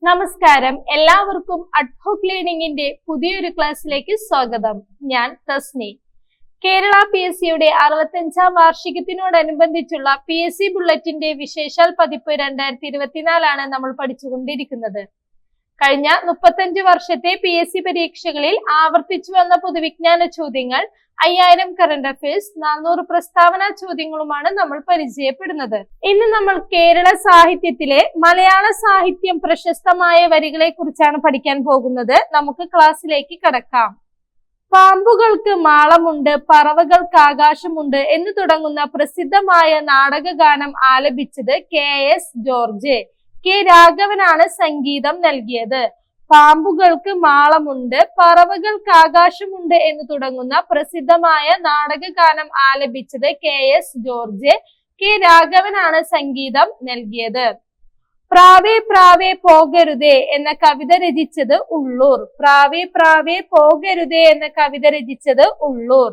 നമസ്കാരം, എല്ലാവർക്കും അഡ്ഹോക് ലേണിംഗിന്റെ പുതിയൊരു ക്ലാസ്സിലേക്ക് സ്വാഗതം. ഞാൻ തസ്നി. കേരള PSCയുടെ 65ാം വാർഷികത്തിനോടനുബന്ധിച്ചുള്ള PSC ബുള്ളറ്റിന്റെ വിശേഷാൽ പതിപ്പ് 2024 നമ്മൾ പഠിച്ചുകൊണ്ടിരിക്കുന്നത്. കഴിഞ്ഞ 35 വർഷത്തെ PSC പരീക്ഷകളിൽ ആവർത്തിച്ചു വന്ന പൊതുവിജ്ഞാന ചോദ്യങ്ങൾ, 5000 കറന്റ് അഫയേഴ്സ്, 400 പ്രസ്താവന ചോദ്യങ്ങളുമാണ് നമ്മൾ പരിചയപ്പെടുന്നത്. ഇന്ന് നമ്മൾ കേരള സാഹിത്യത്തിലെ മലയാള സാഹിത്യം പ്രശസ്തമായ വരികളെ കുറിച്ചാണ് പഠിക്കാൻ പോകുന്നത്. നമുക്ക് ക്ലാസ്സിലേക്ക് കടക്കാം. പാമ്പുകൾക്ക് മാളമുണ്ട്, പറവകൾക്ക് ആകാശമുണ്ട് എന്ന് തുടങ്ങുന്ന പ്രസിദ്ധമായ നാടകഗാനം ആലപിച്ചത് KS ജോർജ്. K രാഘവനാണ് സംഗീതം നൽകിയത്. പാമ്പുകൾക്ക് മാളമുണ്ട്, പറവകൾക്ക് ആകാശമുണ്ട് എന്ന് തുടങ്ങുന്ന പ്രസിദ്ധമായ നാടകഗാനം ആലപിച്ചത് KS ജോർജ്. K രാഘവനാണ് സംഗീതം നൽകിയത്. പ്രാവേ പ്രാവേ പോകരുതേ എന്ന കവിത രചിച്ചത് ഉള്ളൂർ. പ്രാവേ പ്രാവേ പോകരുതേ എന്ന കവിത രചിച്ചത് ഉള്ളൂർ.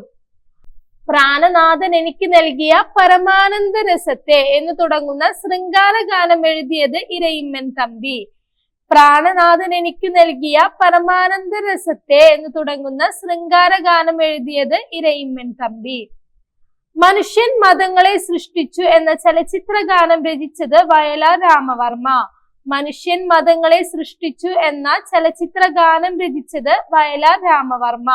പ്രാണനാഥൻ എനിക്ക് നൽകിയ പരമാനന്ദ രസത്തെ എന്ന് തുടങ്ങുന്ന ശൃംഗാരഗാനം എഴുതിയത് ഇരയിമ്മൻ തമ്പി. പ്രാണനാഥൻ എനിക്ക് നൽകിയ പരമാനന്ദ രസത്തെ എന്ന് തുടങ്ങുന്ന ശൃംഗാരഗാനം എഴുതിയത് ഇരയിമ്മൻ തമ്പി. മനുഷ്യൻ മതങ്ങളെ സൃഷ്ടിച്ചു എന്ന ചലച്ചിത്ര ഗാനം രചിച്ചത് വയലാർ രാമവർമ്മ. മനുഷ്യൻ മതങ്ങളെ സൃഷ്ടിച്ചു എന്ന ചലച്ചിത്ര ഗാനം രചിച്ചത് വയലാർ രാമവർമ്മ.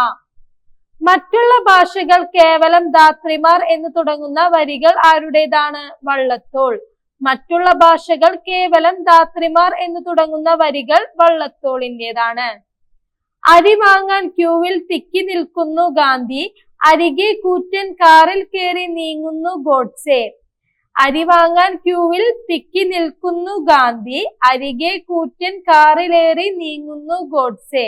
മറ്റുള്ള ഭാഷകൾ കേവലം ധാത്രിമാർ എന്ന് തുടങ്ങുന്ന വരികൾ ആരുടേതാണ്? വള്ളത്തോൾ. മറ്റുള്ള ഭാഷകൾ കേവലം ധാത്രിമാർ എന്ന് തുടങ്ങുന്ന വരികൾ വള്ളത്തോളിൻ്റെതാണ്. അരി വാങ്ങാൻ ക്യൂവിൽ തിക്കി നിൽക്കുന്നു ഗാന്ധി, അരികെ കൂറ്റൻ കാറിൽ കയറി നീങ്ങുന്നു ഗോഡ്സെ. അരി വാങ്ങാൻ ക്യൂവിൽ തിക്കി നിൽക്കുന്നു ഗാന്ധി, അരികെ കൂറ്റൻ കാറിലേറി നീങ്ങുന്നു ഗോഡ്സെ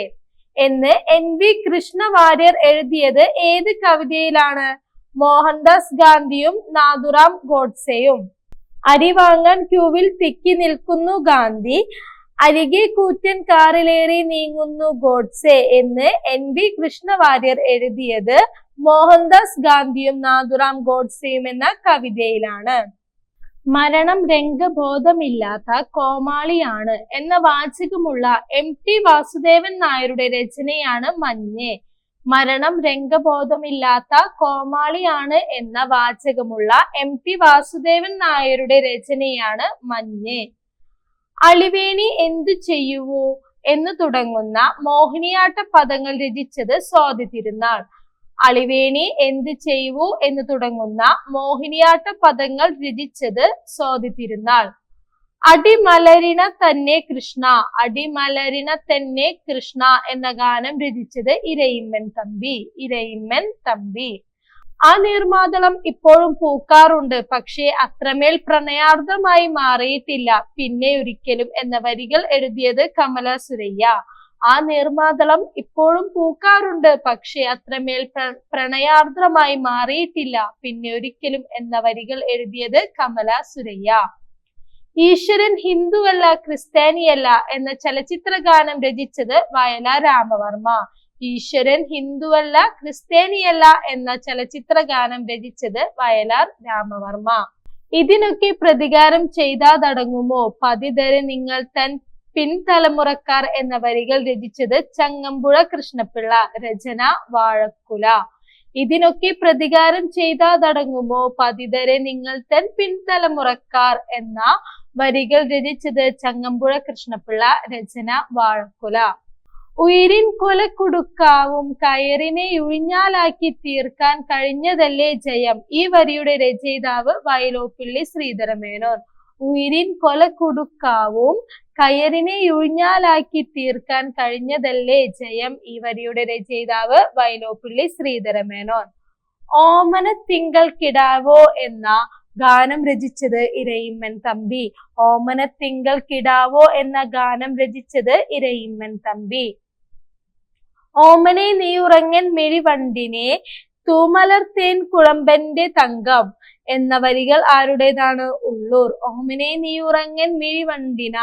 എന്ന് NV കൃഷ്ണവാര്യർ എഴുതിയത് ഏത് കവിതയിലാണ്? മോഹൻദാസ് ഗാന്ധിയും നാഥുറാം ഗോഡ്സെയും. അരി വാങ്ങാൻ ക്യൂവിൽ തിക്കി നിൽക്കുന്നു ഗാന്ധി, അരികെ കൂറ്റൻ കാറിലേറി നീങ്ങുന്നു ഗോഡ്സെ എന്ന് NV കൃഷ്ണവാര്യർ എഴുതിയത് മോഹൻദാസ് ഗാന്ധിയും നാഥുറാം ഗോഡ്സെയും എന്ന കവിതയിലാണ്. മരണം രംഗബോധമില്ലാത്ത കോമാളിയാണ് എന്ന വാചകമുള്ള MT വാസുദേവൻ നായരുടെ രചനയാണ് മഞ്ഞ്. മരണം രംഗബോധമില്ലാത്ത കോമാളിയാണ് എന്ന വാചകമുള്ള MT വാസുദേവൻ നായരുടെ രചനയാണ് മഞ്ഞ്. അളിവേണി എന്തു ചെയ്യുവോ എന്ന് തുടങ്ങുന്ന മോഹിനിയാട്ട പദങ്ങൾ രചിച്ചത് സ്വാതി തിരുനാൾ. അളിവേണി എന്ത് ചെയ്യുവോ എന്ന് തുടങ്ങുന്ന മോഹിനിയാട്ട പദങ്ങൾ രചിച്ചത് സ്വാതി തിരുനാൾ. അടിമലരിണ തന്നെ കൃഷ്ണ, അടിമലരിണ തന്നെ കൃഷ്ണ എന്ന ഗാനം രചിച്ചത് ഇരയിമ്മൻ തമ്പി. ഇരയിമ്മൻ തമ്പി. ആ നീർമാതളം ഇപ്പോഴും പൂക്കാറുണ്ട്, പക്ഷേ അത്രമേൽ പ്രണയാർദ്രമായി മാറിയിട്ടില്ല, പിന്നെ ഒരിക്കലും എന്ന വരികൾ എഴുതിയത് കമല സുരയ്യ. ആ നീർമാതളം ഇപ്പോഴും പൂക്കാറുണ്ട്, പക്ഷേ അത്രമേൽ പ്രണയാർദ്രമായി മാറിയിട്ടില്ല, പിന്നെ ഒരിക്കലും എന്ന വരികൾ എഴുതിയത് കമല സുരയ്യ. ഈശ്വരൻ ഹിന്ദുവല്ല ക്രിസ്ത്യാനിയല്ല എന്ന ചലച്ചിത്ര ഗാനം രചിച്ചത് വയലാർ രാമവർമ്മ. ഈശ്വരൻ ഹിന്ദുവല്ല ക്രിസ്ത്യാനിയല്ല എന്ന ചലച്ചിത്ര ഗാനം രചിച്ചത് വയലാർ രാമവർമ്മ. ഇതിനൊക്കെ പ്രതികാരം ചെയ്താതടങ്ങുമോ പതിതരെ നിങ്ങൾ തൻ പിൻതലമുറക്കാർ എന്ന വരികൾ രചിച്ചത് ചങ്ങമ്പുഴ കൃഷ്ണപിള്ള. രചന വാഴക്കുല. ഇതിനൊക്കെ പ്രതികാരം ചെയ്താതടങ്ങുമോ പതിതരെ നിങ്ങൾ തൻ പിൻതലമുറക്കാർ എന്ന വരികൾ രചിച്ചത് ചങ്ങമ്പുഴ കൃഷ്ണപിള്ള. രചന വാഴക്കുല. ഉയിരിൻ കൊല കൊടുക്കാവും കയറിനെ ഉഴിഞ്ഞാലാക്കി തീർക്കാൻ കഴിഞ്ഞതല്ലേ ജയം. ഈ വരിയുടെ രചയിതാവ് വയലോപ്പിള്ളി ശ്രീധരമേനോൻ. ഉയിരിൻ കൊല കൊടുക്കാവും കയറിനെ ഉഴിഞ്ഞാലാക്കി തീർക്കാൻ കഴിഞ്ഞതല്ലേ ജയം. ഈ വരിയുടെ രചയിതാവ് വയലോപ്പിള്ളി ശ്രീധരമേനോൻ. ഓമന തിങ്കൾ കിടാവോ എന്ന ഗാനം രചിച്ചത് ഇരയിമ്മൻ തമ്പി. ഓമന തിങ്കൾ കിടാവോ എന്ന ഗാനം രചിച്ചത് ഇരയിമ്മൻ തമ്പി. ഓമനെ നീ ഉറങ്ങൻ മെഴിവണ്ടിനെ തൂമലർത്തേൻ കുളമ്പന്റെ തങ്കം എന്ന വരികൾ ആരുടേതാണ്? ഉള്ളൂർ. ഓമനെ നീ ഉറങ്ങൻ മിഴിവണ്ടിന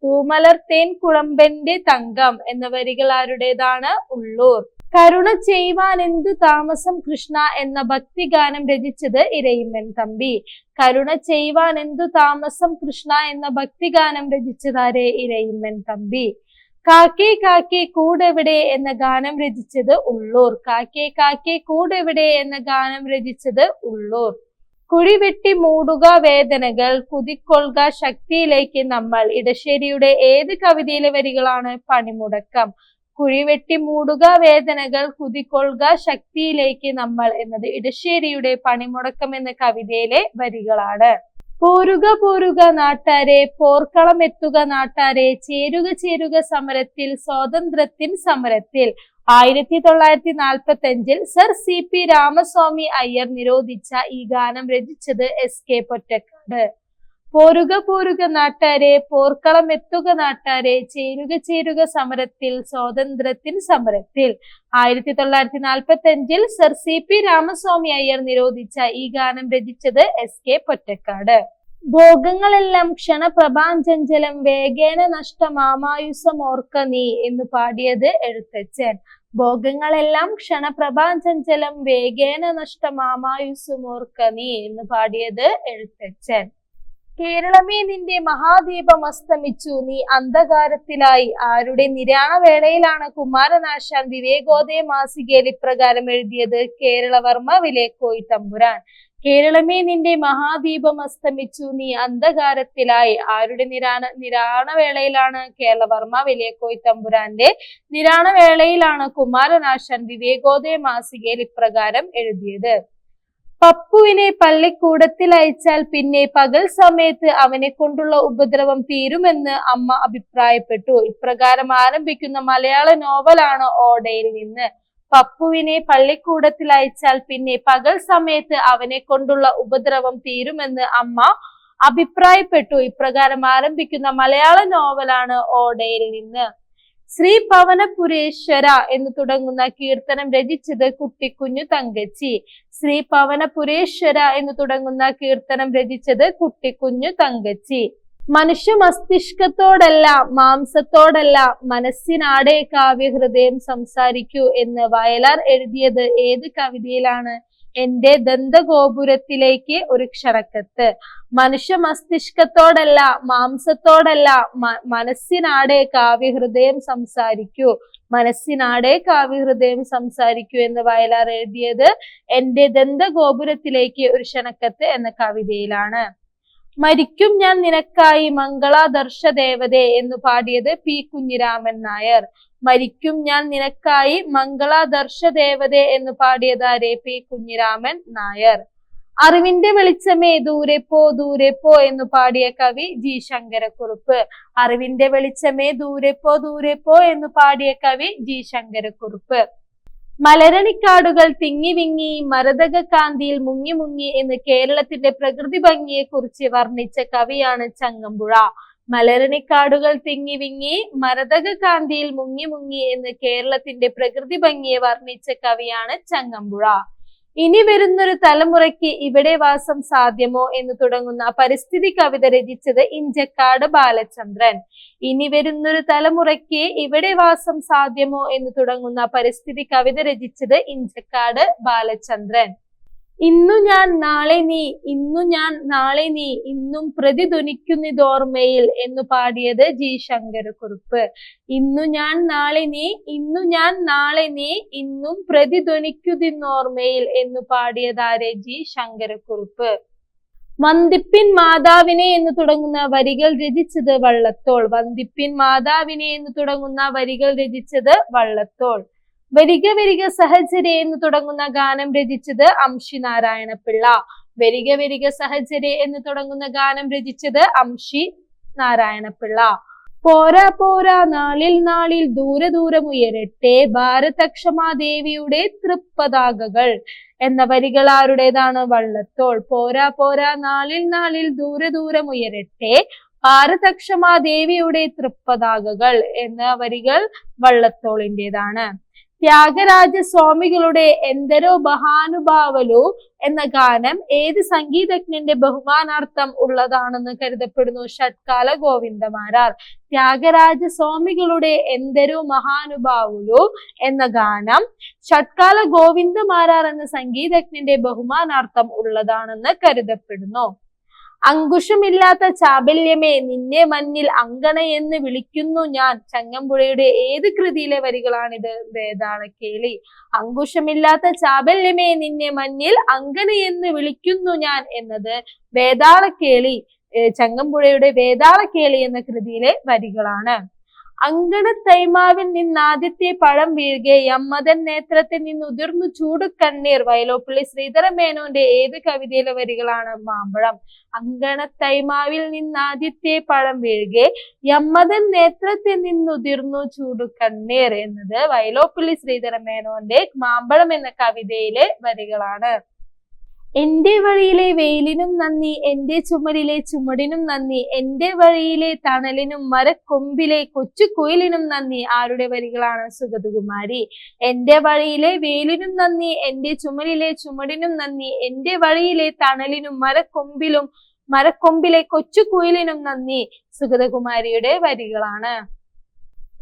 തൂമലർത്തേൻ കുളമ്പന്റെ തങ്കം എന്ന വരികൾ ആരുടേതാണ്? ഉള്ളൂർ. കരുണ ചെയ്യുവാൻ എന്തു താമസം കൃഷ്ണ എന്ന ഭക്തിഗാനം രചിച്ചത് ഇരയിമ്മൻ തമ്പി. കരുണ ചെയ്യുവാൻ എന്തു താമസം കൃഷ്ണ എന്ന ഭക്തിഗാനം രചിച്ചതാരെ? ഇരയിമ്മൻ തമ്പി. കാക്കേ കാക്കേ കൂടെവിടെ എന്ന ഗാനം രചിച്ചത് ഉള്ളൂർ. കാക്കേ കാക്കേ കൂടെവിടെ എന്ന ഗാനം രചിച്ചത് ഉള്ളൂർ. കുഴിവെട്ടി മൂടുക വേദനകൾ, കുതിക്കൊള്ളുക ശക്തിയിലേക്ക് നമ്മൾ. ഇടശ്ശേരിയുടെ ഏത് കവിതയിലെ വരികളാണ്? പണിമുടക്കം. കുഴിവെട്ടി മൂടുക വേദനകൾ, കുതിക്കൊള്ളുക ശക്തിയിലേക്ക് നമ്മൾ എന്നത് ഇടശ്ശേരിയുടെ പണിമുടക്കം എന്ന കവിതയിലെ വരികളാണ്. പോരുക പോരുക നാട്ടാരെ, പോർക്കളം എത്തുക നാട്ടാരെ, ചേരുക ചേരുക സമരത്തിൽ, സ്വാതന്ത്ര്യത്തിൻ സമരത്തിൽ. 1945 സർ CP രാമസ്വാമി അയ്യർ നിരോധിച്ച ഈ ഗാനം രചിച്ചത് SK പൊറ്റക്കാട്. പോരുക പോരുക നാട്ടാരെ, പോർക്കളം എത്തുക നാട്ടാരെ, ചേരുക ചേരുക സമരത്തിൽ, സ്വാതന്ത്ര്യത്തിൻ സമരത്തിൽ. 1945 സർ CP രാമസ്വാമി അയ്യർ നിരോധിച്ച ഈ ഗാനം രചിച്ചത് SK പൊറ്റക്കാട്. ഭോഗങ്ങളെല്ലാം ക്ഷണപ്രഭാഞ്ചഞ്ചലം, വേഗേന നഷ്ടമാമായുസമോർക്ക നീ എന്ന് പാടിയത് എഴുത്തച്ഛൻ. ഭോഗങ്ങളെല്ലാം ക്ഷണപ്രഭാഞ്ചഞ്ചലം, വേഗേന നഷ്ടമാമായുസമോർക്ക നീ എന്ന് പാടിയത് എഴുത്തച്ഛൻ. കേരളമേ നിന്റെ മഹാദീപം അസ്തമിച്ചു, നീ അന്ധകാരത്തിലായി. ആരുടെ നിര്യാണവേളയിലാണ് കുമാരനാശാൻ വിവേകോദയ മാസികയിൽ ഇപ്രകാരം എഴുതിയത്? കേരളവർമ്മ വിലക്കോയി തമ്പുരാൻ. കേരളമേ നിന്റെ മഹാദീപം അസ്തമിച്ചു, നീ അന്ധകാരത്തിലായി. ആരുടെ നിര്യാണവേളയിലാണ്? കേരളവർമ്മ വിലക്കോയി തമ്പുരാന്റെ നിര്യാണവേളയിലാണ് കുമാരനാശാൻ വിവേകോദയ മാസികയിൽ ഇപ്രകാരം എഴുതിയത്. പപ്പുവിനെ പള്ളിക്കൂടത്തിൽ അയച്ചാൽ പിന്നെ പകൽ സമയത്ത് അവനെ കൊണ്ടുള്ള ഉപദ്രവം തീരുമെന്ന് അമ്മ അഭിപ്രായപ്പെട്ടു. ഇപ്രകാരം ആരംഭിക്കുന്ന മലയാള നോവലാണ് ഓടയിൽ നിന്ന്. പപ്പുവിനെ പള്ളിക്കൂടത്തിൽ അയച്ചാൽ പിന്നെ പകൽ സമയത്ത് അവനെ കൊണ്ടുള്ള ഉപദ്രവം തീരുമെന്ന് അമ്മ അഭിപ്രായപ്പെട്ടു. ഇപ്രകാരം ആരംഭിക്കുന്ന മലയാള നോവലാണ് ഓടയിൽ നിന്ന്. ശ്രീ പവനപുരേശ്വര എന്ന് തുടങ്ങുന്ന കീർത്തനം രചിച്ചത് കുട്ടിക്കുഞ്ഞു തങ്കച്ചി. ശ്രീ പവനപുരേശ്വര എന്ന് തുടങ്ങുന്ന കീർത്തനം രചിച്ചത് കുട്ടിക്കുഞ്ഞു തങ്കച്ചി. മനുഷ്യ മസ്തിഷ്കത്തോടല്ല മാംസത്തോടല്ല മനസ്സിനാടെ കാവ്യഹൃദയം സംസാരിക്കൂ എന്ന് വയലാർ എഴുതിയത് ഏത് കവിതയിലാണ്? എന്റെ ദന്തഗോപുരത്തിലേക്ക് ഒരു ക്ഷണക്കത്ത്. മനുഷ്യ മസ്തിഷ്കത്തോടല്ല മാംസത്തോടല്ല മനസ്സിനാടെ കാവ്യഹൃദയം സംസാരിക്കൂ, മനസ്സിനാടെ കാവ്യഹൃദയം സംസാരിക്കൂ എന്ന് വയലാർ എഴുതിയത് എന്റെ ദന്തഗോപുരത്തിലേക്ക് ഒരു ക്ഷണക്കത്ത് എന്ന കവിതയിലാണ്. മരിക്കും ഞാൻ നിനക്കായി മംഗളാദർശ ദേവതേ എന്ന് പാടിയത് P കുഞ്ഞിരാമൻ നായർ. മരിക്കും ഞാൻ നിനക്കായി മംഗളാദർശ ദേവതേ എന്ന് പാടിയതാരെ? P കുഞ്ഞിരാമൻ നായർ. അറിവിന്റെ വെളിച്ചമേ ദൂരെ പോ ദൂരെ പോ എന്ന് പാടിയ കവി G ശങ്കരക്കുറുപ്പ്. അറിവിന്റെ വെളിച്ചമേ ദൂരെ പോ എന്ന് പാടിയ കവി G ശങ്കരക്കുറുപ്പ്. മലരണിക്കാടുകൾ തിങ്ങി വിങ്ങി മരതക കാന്തിയിൽ മുങ്ങി മുങ്ങി എന്ന് കേരളത്തിന്റെ പ്രകൃതി ഭംഗിയെ കുറിച്ച് വർണ്ണിച്ച കവിയാണ് ചങ്ങമ്പുഴ. മലരണിക്കാടുകൾ തിങ്ങി വിങ്ങി മരതക കാന്തിയിൽ മുങ്ങി മുങ്ങി എന്ന് കേരളത്തിന്റെ പ്രകൃതി ഭംഗിയെ വർണ്ണിച്ച കവിയാണ് ചങ്ങമ്പുഴ. ഇനി വരുന്നൊരു തലമുറയ്ക്ക് ഇവിടെ വാസം സാധ്യമോ എന്ന് തുടങ്ങുന്ന പരിസ്ഥിതി കവിത രചിച്ചത് ഇഞ്ചക്കാട് ബാലചന്ദ്രൻ. ഇനി വരുന്നൊരു തലമുറയ്ക്ക് ഇവിടെ വാസം സാധ്യമോ എന്ന് തുടങ്ങുന്ന പരിസ്ഥിതി കവിത രചിച്ചത് ഇഞ്ചക്കാട് ബാലചന്ദ്രൻ. ഇന്നു ഞാൻ നാളെ നീ, ഇന്നു ഞാൻ നാളെ നീ, ഇന്നും പ്രതിധ്വനിക്കുന്നിതോർമ്മയിൽ എന്ന് പാടിയത് G ശങ്കരക്കുറുപ്പ്. ഇന്നു ഞാൻ നാളെ നീ, ഇന്നു ഞാൻ നാളെ നീ, ഇന്നും പ്രതിധ്വനിക്കുന്നിതോർമ്മയിൽ എന്ന് പാടിയതാരെ? G ശങ്കരക്കുറുപ്പ്. വന്ദിപ്പിൻ മാതാവിനെ എന്ന് തുടങ്ങുന്ന വരികൾ രചിച്ചത് വള്ളത്തോൾ. വന്ദിപ്പിൻ മാതാവിനെ എന്ന് തുടങ്ങുന്ന വരികൾ രചിച്ചത് വള്ളത്തോൾ. വരിക വരിക സഹചര്യ എന്ന് തുടങ്ങുന്ന ഗാനം രചിച്ചത് അംശി നാരായണപിള്ള. വരിക വരിക സഹചര്യ എന്ന് തുടങ്ങുന്ന ഗാനം രചിച്ചത് അംശി നാരായണപിള്ള. പോരാ പോരാ നാളിൽ നാളിൽ ദൂരെ ദൂരമുയരട്ടെ ഭാരതക്ഷമാദേവിയുടെ തൃപ്പതാകകൾ എന്ന വരികൾ ആരുടേതാണ്? വള്ളത്തോൾ. പോരാ പോരാ നാളിൽ നാളിൽ ദൂരെ ദൂരമുയരട്ടെ ഭാരതക്ഷമാദേവിയുടെ തൃപ്പതാകകൾ എന്ന വരികൾ വള്ളത്തോളിൻ്റെതാണ്. ത്യാഗരാജ സ്വാമികളുടെ എന്ദരോ മഹാനുഭാവലു എന്ന ഗാനം ഏത് സംഗീതജ്ഞന്റെ ബഹുമാനാർത്ഥം ഉള്ളതാണെന്ന് കരുതപ്പെടുന്നു? ഷട്കാല ഗോവിന്ദമാരാർ. ത്യാഗരാജ സ്വാമികളുടെ എന്ദരോ മഹാനുഭാവുലു എന്ന ഗാനം ഷട്കാല ഗോവിന്ദമാരാർ എന്ന സംഗീതജ്ഞന്റെ ബഹുമാനാർത്ഥം ഉള്ളതാണെന്ന് കരുതപ്പെടുന്നു. അങ്കുശമില്ലാത്ത ചാബല്യമേ നിന്നെ മഞ്ഞിൽ അങ്കണയെന്ന് വിളിക്കുന്നു ഞാൻ. ചങ്ങമ്പുഴയുടെ ഏത് കൃതിയിലെ വരികളാണിത്? വേതാളക്കേളി. അങ്കുശമില്ലാത്ത ചാബല്യമേ നിന്നെ മഞ്ഞിൽ അങ്കണയെന്ന് വിളിക്കുന്നു ഞാൻ എന്നത് വേതാളക്കേളി, ചങ്ങമ്പുഴയുടെ വേതാളക്കേളി എന്ന കൃതിയിലെ വരികളാണ്. അങ്കണത്തൈമാവിൽ നിന്നാദ്യത്തെ പഴം വീഴുകെ യമ്മദൻ നേത്രത്തിൽ നിന്ന് ഉതിർന്നു ചൂട് കണ്ണീർ. വയലോപ്പള്ളി ശ്രീധരമേനോന്റെ ഏത് കവിതയിലെ വരികളാണ്? മാമ്പഴം. അങ്കണത്തൈമാവിൽ നിന്നാദ്യത്തെ പഴം വീഴുകെ യമ്മദൻ നേത്രത്തിൽ നിന്നുതിർന്നു ചൂട് കണ്ണീർ എന്നത് വയലോപ്പള്ളി ശ്രീധരമേനോന്റെ മാമ്പഴം എന്ന കവിതയിലെ വരികളാണ്. എന്റെ വഴിയിലെ വെയിലിനും നന്ദി, എന്റെ ചുമരിലെ ചുമടിനും നന്ദി, എന്റെ വഴിയിലെ തണലിനും മരക്കൊമ്പിലെ കൊച്ചു കുയിലിനും നന്ദി. ആരുടെ വരികളാണ്? സുഗതകുമാരി. എന്റെ വഴിയിലെ വെയിലിനും നന്ദി, എന്റെ ചുമരിലെ ചുമടിനും നന്ദി, എന്റെ വഴിയിലെ തണലിനും മരക്കൊമ്പിലെ കൊച്ചു കുയിലിനും നന്ദി. സുഗതകുമാരിയുടെ വരികളാണ്.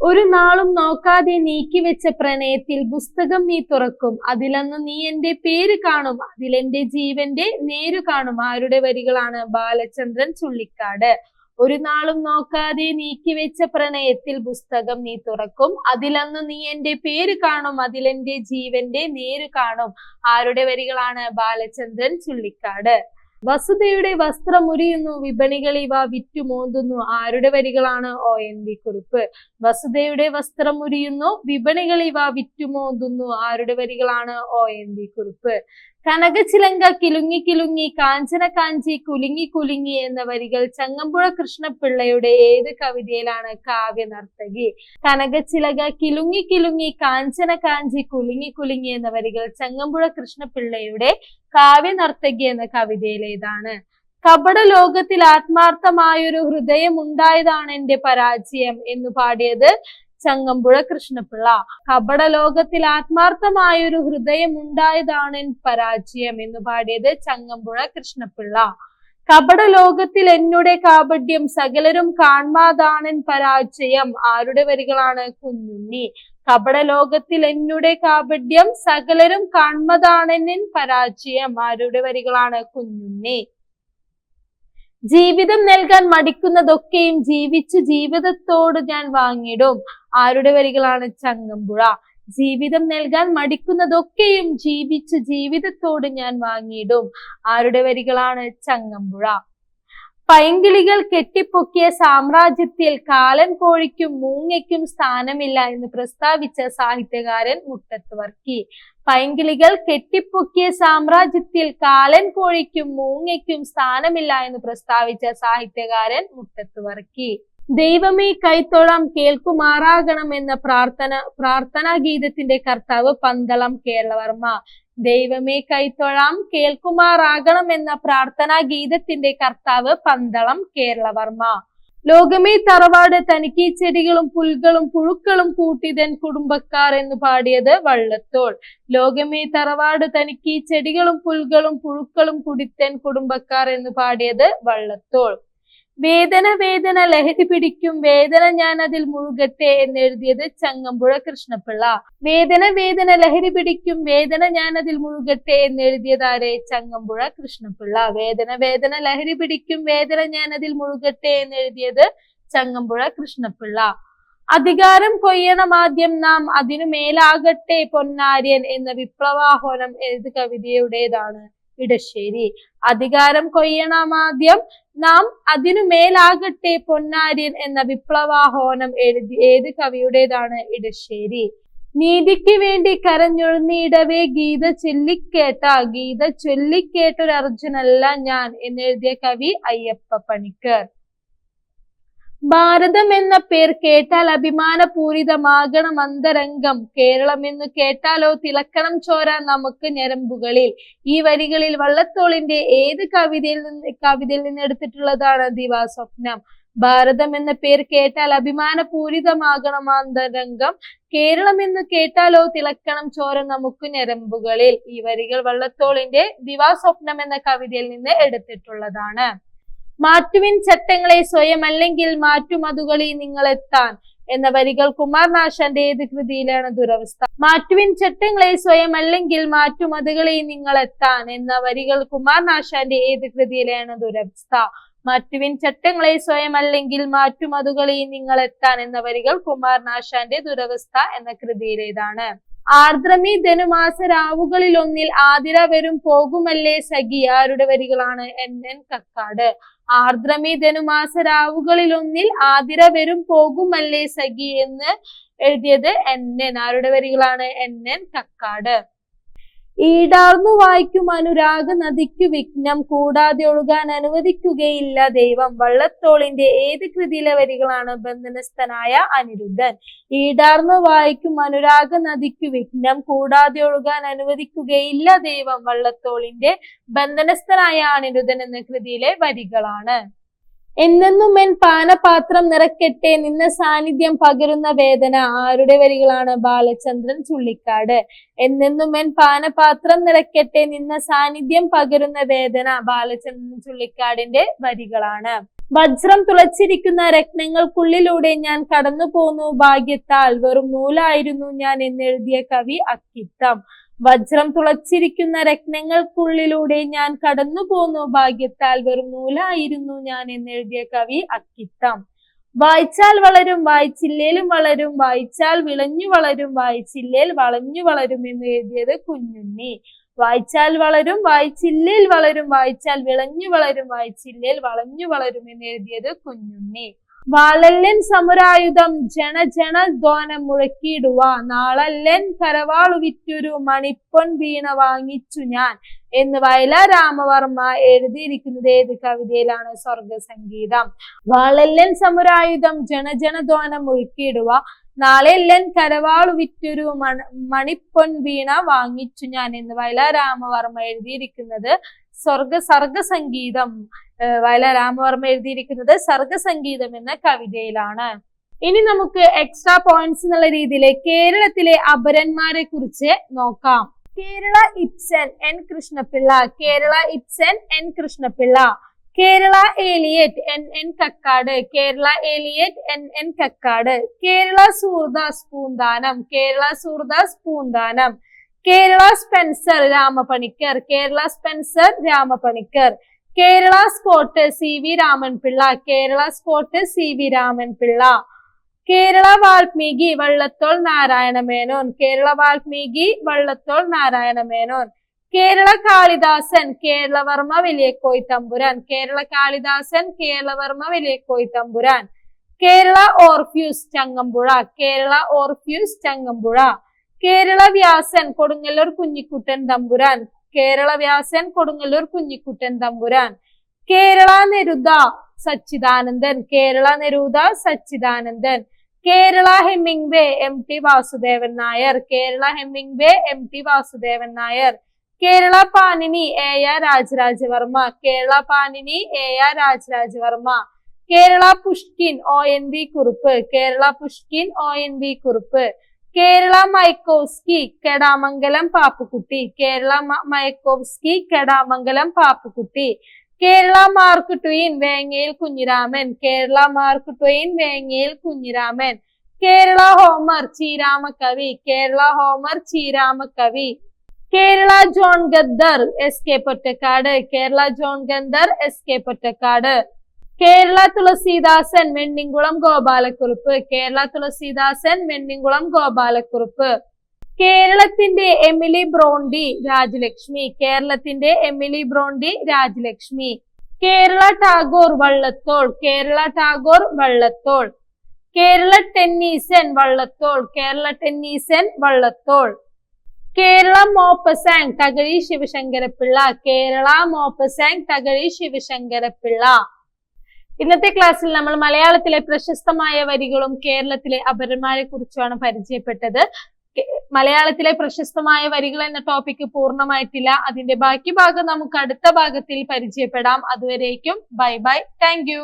ഒരു നാളും നോക്കാതെ നീക്കിവെച്ച പ്രണയത്തിൽ പുസ്തകം നീ തുറക്കും, അതിലന്ന് നീ എന്റെ പേര് കാണും, അതിലെന്റെ ജീവന്റെ നേരു കാണും. ആരുടെ വരികളാണ്? ബാലചന്ദ്രൻ ചുള്ളിക്കാട്. ഒരു നാളും നോക്കാതെ നീക്കിവെച്ച പ്രണയത്തിൽ പുസ്തകം നീ തുറക്കും, അതിലന്ന് നീ എന്റെ പേര് കാണും, അതിലെന്റെ ജീവന്റെ നേരു കാണും. ആരുടെ വരികളാണ്? ബാലചന്ദ്രൻ ചുള്ളിക്കാട്. വസുധയുടെ വസ്ത്രം ഉരിയുന്നു, വിപണികളിൽ ഇവ വിറ്റുമോന്തുന്നു. ആരുടെ വരികളാണ്? ONV കുറുപ്പ്. വസുധയുടെ വസ്ത്രം ഉരിയുന്നു, വിപണികളിൽ ഇവ വിറ്റുമോന്തുന്നു. ആരുടെ വരികളാണ്? ONV കുറുപ്പ്. കനകച്ചിലങ്ക കിലുങ്ങി കിലുങ്ങി, കാഞ്ചന കാഞ്ചി കുലുങ്ങി കുലുങ്ങി എന്ന വരികൾ ചങ്ങമ്പുഴ കൃഷ്ണപിള്ളയുടെ ഏത് കവിതയിലാണ്? കാവ്യനർത്തകി. കനകച്ചിലക കിലുങ്ങി കിലുങ്ങി, കാഞ്ചന കാഞ്ചി കുലുങ്ങി കുലുങ്ങി എന്ന വരികൾ ചങ്ങമ്പുഴ കൃഷ്ണപിള്ളയുടെ കാവ്യനർത്തകി എന്ന കവിതയിലേതാണ്? കപട ലോകത്തിൽ ആത്മാർത്ഥമായൊരു ഹൃദയം ഉണ്ടായതാണ് എന്റെ പരാജയം എന്ന് പാടിയത് ചങ്ങമ്പുഴ കൃഷ്ണപിള്ള. കപട ലോകത്തിൽ ആത്മാർത്ഥമായൊരു ഹൃദയം ഉണ്ടായതാണ് പരാജയം എന്ന് പാടിയത് ചങ്ങമ്പുഴ കൃഷ്ണപിള്ള. കപട ലോകത്തിൽ എന്നുടെ കാപട്യം സകലരും കാൺമാതാണൻ പരാജയം. ആരുടെ വരികളാണ്? കുഞ്ഞുണ്ണി. കപട ലോകത്തിൽ എന്നുടെ കാപട്യം സകലരും കാൺമതാണെന്നിൻ പരാജയം. ആരുടെ വരികളാണ്? കുഞ്ഞുണ്ണി. ജീവിതം നൽകാൻ മടിക്കുന്നതൊക്കെയും ജീവിച്ചു ജീവിതത്തോട് ഞാൻ വാങ്ങിടും. ആരുടെ വരികളാണ്? ചങ്ങമ്പുഴ. ജീവിതം നൽകാൻ മടിക്കുന്നതൊക്കെയും ജീവിച്ചു ജീവിതത്തോട് ഞാൻ വാങ്ങിയിടും. ആരുടെ വരികളാണ്? ചങ്ങമ്പുഴ. പൈങ്കിളികൾ കെട്ടിപ്പൊക്കിയ സാമ്രാജ്യത്തിൽ കാലൻ കോഴിക്കും മൂങ്ങയ്ക്കും സ്ഥാനമില്ല എന്ന് പ്രസ്താവിച്ച സാഹിത്യകാരൻ മുട്ടത്ത് വർക്കി. പൈങ്കിളികൾ കെട്ടിപ്പൊക്കിയ സാമ്രാജ്യത്തിൽ കാലൻ കോഴിക്കും മൂങ്ങയ്ക്കും സ്ഥാനമില്ല എന്ന് പ്രസ്താവിച്ച സാഹിത്യകാരൻ മുട്ടത്ത് വർക്കി. ദൈവമേ കൈത്തൊഴാം കേൾക്കുമാറാകണം എന്ന പ്രാർത്ഥനാ ഗീതത്തിന്റെ കർത്താവ് പന്തളം കേരളവർമ്മ. ദൈവമേ കൈത്തൊഴാം കേൾക്കുമാറാകണം എന്ന പ്രാർത്ഥനാ ഗീതത്തിന്റെ കർത്താവ് പന്തളം കേരളവർമ്മ. ലോകമേ തറവാട് തനിക്ക് ചെടികളും പുൽകളും പുഴുക്കളും കൂട്ടിതൻ കുടുംബക്കാർ എന്ന് പാടിയത് വള്ളത്തോൾ. ലോകമേ തറവാട് തനിക്ക് ചെടികളും പുൽകളും പുഴുക്കളും കുടിത്തൻ കുടുംബക്കാർ എന്ന് പാടിയത് വള്ളത്തോൾ. വേദന വേദന ലഹരി പിടിക്കും വേദന ഞാൻ അതിൽ മുഴുകട്ടെ എന്നെഴുതിയത് ചങ്ങമ്പുഴ കൃഷ്ണപിള്ള. വേദന വേദന ലഹരി പിടിക്കും വേദന ഞാൻ അതിൽ മുഴുകട്ടെ എന്നെഴുതിയത് ആരെ? ചങ്ങമ്പുഴ കൃഷ്ണപിള്ള. വേദന വേദന ലഹരി പിടിക്കും വേദന ഞാൻ അതിൽ മുഴുകട്ടെ എന്നെഴുതിയത് ചങ്ങമ്പുഴ കൃഷ്ണപിള്ള. അധികാരം കൊയ്യണം ആദ്യം നാം അതിനു മേലാകട്ടെ പൊന്നാര്യൻ എന്ന വിപ്ലവാഹ്വാനം ഏത് കവിതയുടേതാണ്? ഇടശ്ശേരി. അധികാരം കൊയ്യണം ആദ്യം നാം അതിനു മേലാകട്ടെ പൊന്നാര്യൻ എന്ന വിപ്ലവാഹ്വാനം ഏത് കവിയുടേതാണ്? ഇടശ്ശേരി. നീതിക്ക് വേണ്ടി കരഞ്ഞൊഴുന്നിടവേ ഗീത ചൊല്ലിക്കേട്ടൊരർജുനല്ല ഞാൻ എന്നെഴുതിയ കവി അയ്യപ്പ പണിക്കർ. ഭാരതം എന്ന പേർ കേട്ടാൽ അഭിമാനപൂരിതമാകണം അന്തരംഗം, കേരളം എന്ന് കേട്ടാലോ തിളക്കണം ചോര നമുക്ക് ഞരമ്പുകളിൽ. ഈ വരികളിൽ വള്ളത്തോളിന്റെ ഏത് കവിതയിൽ നിന്ന് എടുത്തിട്ടുള്ളതാണ്? ദിവാസ്വപ്നം. ഭാരതം എന്ന പേർ കേട്ടാൽ അഭിമാനപൂരിതമാകണമാന്തരംഗം, കേരളം എന്ന് കേട്ടാലോ തിളക്കണം ചോര നമുക്ക് ഞരമ്പുകളിൽ. ഈ വരികൾ വള്ളത്തോളിന്റെ ദിവാസ്വപ്നം എന്ന കവിതയിൽ നിന്ന് എടുത്തിട്ടുള്ളതാണ്. മാറ്റുവിൻ ചട്ടങ്ങളെ സ്വയം, അല്ലെങ്കിൽ മാറ്റുമതുകളിൽ നിങ്ങളെത്താൻ എന്ന വരികൾ കുമാരനാശാന്റെ ഏത് കൃതിയിലാണ് ദുരവസ്ഥ? മാറ്റുവിൻ ചട്ടങ്ങളെ സ്വയം, അല്ലെങ്കിൽ മാറ്റുമതുകളിൽ നിങ്ങളെത്താൻ എന്ന വരികൾ കുമാരനാശാന്റെ ഏത് കൃതിയിലാണ് ദുരവസ്ഥ? മാറ്റുവിൻ ചട്ടങ്ങളെ സ്വയം, അല്ലെങ്കിൽ മാറ്റുമതുകളിൽ നിങ്ങളെത്താൻ എന്ന വരികൾ കുമാരനാശാന്റെ ദുരവസ്ഥ എന്ന കൃതിയിലേതാണ്? ആർദ്രമീ ധനുമാസ രാവുകളിൽ ഒന്നിൽ ആതിര വരും പോകുമല്ലേ സഖി ആരുടെ വരികളാണ്? NN കക്കാട്. ആർദ്രമീ ധനുമാസ രാവുകളിൽ ഒന്നിൽ ആതിര വരും പോകുമല്ലേ സഖി എന്ന് എഴുതിയത് NN. ആരുടെ വരികളാണ്? NN കക്കാട്. ഈടാർന്നു വായിക്കും അനുരാഗ നദിക്കു വിഘ്നം, കൂടാതെ ഒഴുകാൻ അനുവദിക്കുകയില്ല ദൈവം. വള്ളത്തോളിന്റെ ഏത് കൃതിയിലെ വരികളാണ്? ബന്ധനസ്ഥനായ അനിരുദ്ധൻ. ഈടാർന്നു വായിക്കും അനുരാഗ നദിക്കു വിഘ്നം, കൂടാതെ ഒഴുകാൻ അനുവദിക്കുകയില്ല ദൈവം വള്ളത്തോളിന്റെ ബന്ധനസ്ഥനായ അനിരുദ്ധൻ എന്ന കൃതിയിലെ വരികളാണ്. എന്നെന്നും എൻ പാനപാത്രം നിറക്കട്ടെ നിന്ന സാന്നിധ്യം പകരുന്ന വേദന ആരുടെ വരികളാണ്? ബാലചന്ദ്രൻ ചുള്ളിക്കാട്. എന്നെന്നും എൻ പാനപാത്രം നിറക്കട്ടെ നിന്ന സാന്നിധ്യം പകരുന്ന വേദന ബാലചന്ദ്രൻ ചുള്ളിക്കാടിന്റെ വരികളാണ്. വജ്രം തുളച്ചിരിക്കുന്ന രത്നങ്ങൾക്കുള്ളിലൂടെ ഞാൻ കടന്നു പോന്നു ഭാഗ്യത്താൽ, വെറും നൂലായിരുന്നു ഞാൻ എന്നെഴുതിയ കവി അക്കിത്തം. വജ്രം തുളച്ചിരിക്കുന്ന രത്നങ്ങൾക്കുള്ളിലൂടെ ഞാൻ കടന്നു പോന്നു ഭാഗ്യത്താൽ, വെറും നൂലായിരുന്നു ഞാൻ എന്നെഴുതിയ കവി അക്കിത്തം. വായിച്ചാൽ വളരും വായിച്ചില്ലേലും വളരും, വായിച്ചാൽ വിളഞ്ഞു വളരും വായിച്ചില്ലേൽ വളഞ്ഞു വളരും എന്ന് എഴുതിയത് കുഞ്ഞുണ്ണി. വായിച്ചാൽ വളരും വായിച്ചില്ലേൽ വളരും, വായിച്ചാൽ വിളഞ്ഞു വളരും വായിച്ചില്ലേൽ വളഞ്ഞു വളരും എന്ന് എഴുതിയത് കുഞ്ഞുണ്ണി. വാളല്ലൻ സമുരായുധം ജന ജന ധ്വാനം മുഴക്കിയിടുക, നാളല്ലൻ കരവാളു വിറ്റൊരു മണിപ്പൊൻ വീണ വാങ്ങിച്ചു ഞാൻ എന്ന് വയലാർ രാമവർമ്മ എഴുതിയിരിക്കുന്നത് ഏത് കവിതയിലാണ്? സ്വർഗസംഗീതം. വാളല്ലൻ സമുരായുധം ജന ജന ധ്വാനം മുഴക്കിയിടുക, നാളെല്ലൻ കരവാളു വിറ്റൊരു മണിപ്പൊൻ വീണ വാങ്ങിച്ചു ഞാൻ എന്ന് വയലാർ രാമവർമ്മ എഴുതിയിരിക്കുന്നത് സർഗസംഗീതം. വയലാർ രാമവർമ്മ എഴുതിയിരിക്കുന്നത് സർഗസംഗീതം എന്ന കവിതയിലാണ്. ഇനി നമുക്ക് എക്സ്ട്രാ പോയിന്റ്സ് എന്നുള്ള രീതിയിൽ കേരളത്തിലെ അപരന്മാരെ കുറിച്ച് നോക്കാം. Kerala Ibsen N Krishna Pillai. Kerala Ibsen N Krishna Pillai. Kerala Eliot NN Kakkad. Kerala Eliot NN Kakkad. Kerala Surdas Poonthanam. Kerala Surdas Poonthanam. Kerala Spenser Rama Panikkar. Kerala Spenser Rama Panikkar. Kerala Scott CV Raman Pillai. Kerala Scott CV Raman Pillai. Kerala Valmiki Vallathol Narayana Menon. Kerala Valmiki Vallathol Narayana Menon. Kerala Kalidasan Kerala Varma Valiya Koyi Thampuran. Kerala Kalidasan Kerala Varma Valiya Koyi Thampuran. Kerala Orpheus Changampuzha. Kerala Orpheus Changampuzha. Kerala Vyasan Kodungallur Kunjikuttan Thampuran. Kerala Vyasan Kodungallur Kunjikuttan Thampuran. Kerala Neruda Sachidanandan. Kerala Neruda Sachidanandan. Kerala Hemingway MT Vasudevan Nair. Kerala Hemingway MT Vasudevan Nair. Kerala Panini AR Rajaraja Varma. Kerala Panini AR Rajaraja Varma. Kerala Pushkin ONV Kurup. Kerala Pushkin ONV Kurup. Kerala Mayakovsky Kedamangalam Pappukutty. Kerala Mayakovsky Kedamangalam Pappukutty. Kerala Mark Twain Vengayil Kunhiraman. Kerala Mark Twain Vengayil Kunhiraman. Kerala Homer Cheeramakavi. Kerala Homer Cheeramakavi. Kerala John Gunther SK Pottekkatt. Kerala John Gunther SK Pottekkatt. Kerala Thulasidasan Vennikulam Gopala Kurup. Kerala Thulasidasan Vennikulam Gopala Kurup. കേരളത്തിന്റെ Emily Bronte Rajalakshmi. കേരളത്തിന്റെ Emily Bronte Rajalakshmi. Kerala Tagore Vallathol. Kerala Tagore Vallathol. Kerala Tennyson Vallathol. Kerala Tennyson Vallathol. Kerala Maupassant Thakazhi Sivasankara Pillai. Kerala Maupassant Thakazhi Sivasankara Pillai. ഇന്നത്തെ ക്ലാസ്സിൽ നമ്മൾ മലയാളത്തിലെ പ്രശസ്തമായ വരികളും കേരളത്തിലെ അപരന്മാരെ കുറിച്ചുമാണ് പരിചയപ്പെട്ടത്. മലയാളത്തിലെ പ്രശസ്തമായ വരികൾ എന്ന ടോപ്പിക് പൂർണ്ണമായിട്ടില്ല. അതിന്റെ ബാക്കി ഭാഗം നമുക്ക് അടുത്ത ഭാഗത്തിൽ പരിചയപ്പെടാം. അതുവരേക്കും ബൈ ബൈ. Thank you.